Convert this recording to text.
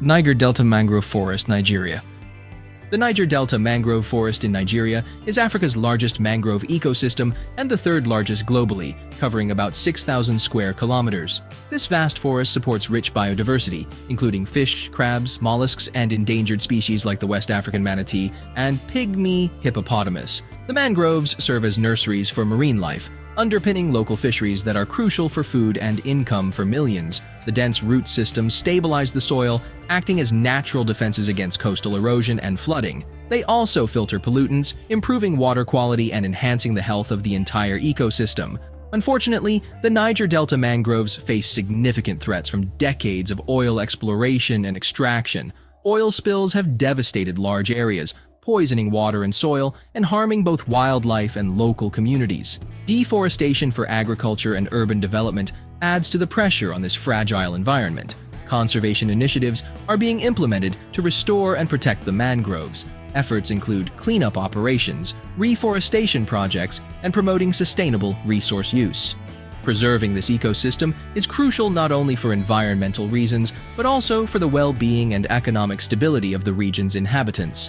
Niger Delta Mangrove Forest, Nigeria. The Niger Delta Mangrove Forest in Nigeria is Africa's largest mangrove ecosystem and the third largest globally, covering about 6,000 square kilometers. This vast forest supports rich biodiversity, including fish, crabs, mollusks, and endangered species like the West African manatee and pygmy hippopotamus. The mangroves serve as nurseries for marine life, underpinning local fisheries that are crucial for food and income for millions. The dense root systems stabilize the soil, acting as natural defenses against coastal erosion and flooding. They also filter pollutants, improving water quality and enhancing the health of the entire ecosystem. Unfortunately, the Niger Delta mangroves face significant threats from decades of oil exploration and extraction. Oil spills have devastated large areas, poisoning water and soil, and harming both wildlife and local communities. Deforestation for agriculture and urban development adds to the pressure on this fragile environment. Conservation initiatives are being implemented to restore and protect the mangroves. Efforts include cleanup operations, reforestation projects, and promoting sustainable resource use. Preserving this ecosystem is crucial not only for environmental reasons, but also for the well-being and economic stability of the region's inhabitants.